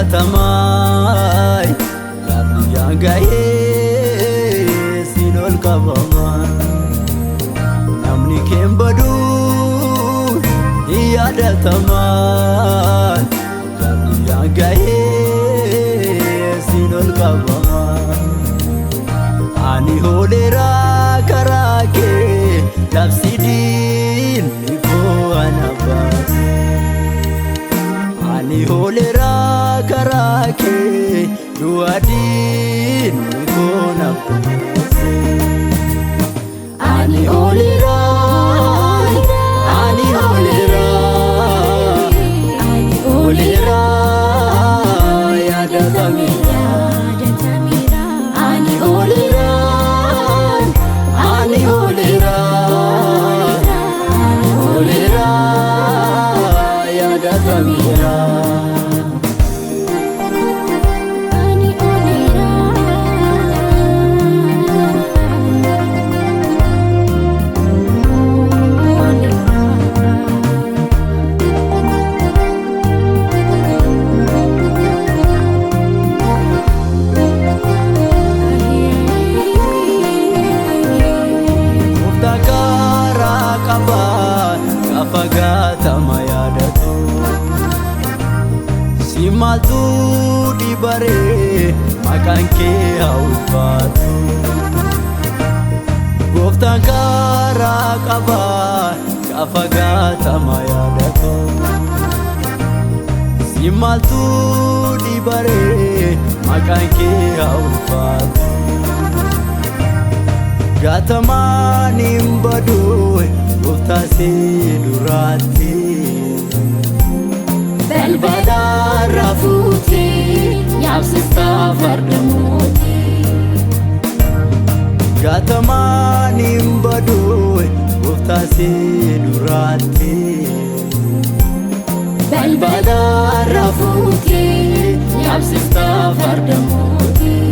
gatamay Gabiyaan gahee siin ol qabaman Namni keen baduu yaadataman Gabiyaan gahee siin ol qabaman Ani hoolera karaa kee dabsidiin ni ko'ana baase Ani hoolera karaa kee du'aadiin ni ko'ana baase Ani hoolera yaadatamira Ani hoolera yaadatamira Fagaatama yaadatu Simaltu dibaree maqaan kee haa ulfaatu Gooftaan karaa qaba kaa fagaatama yaadatu Simaltu dibaree maqaan kee haa ulfaatu Gaatamaan hin baduu Gooftaasee duraatti Balbala rafuutee yaabsistaa farda mootii Gaatamaan hin baduu Gooftaasee duraatti Balbala rafuutee yaabsistaa farda mootii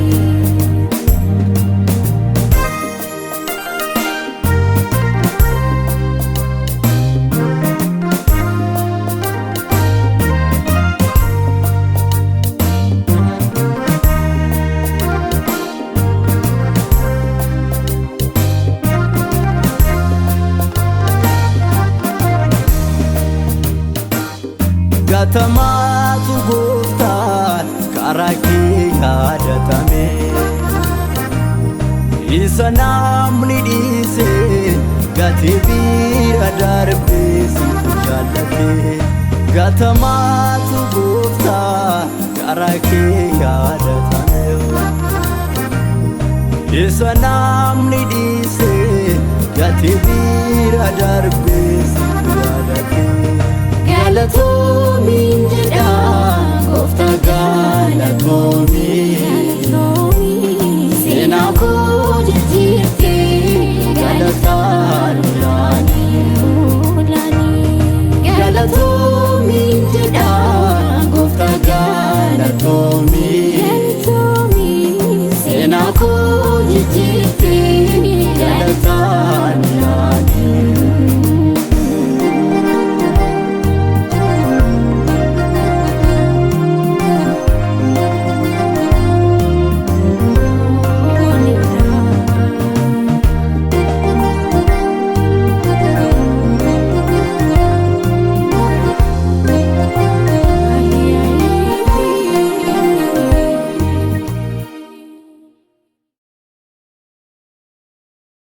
Gaatamaatu gooftaan karaa kee yaadatamee Isa namni dhiisee gatii bira darbee situ jaallatee Gaatamaatu gooftaan karaa kee yaadatamee Isa namni dhiisee gatii bira darbee situ jaallatee Galatoomi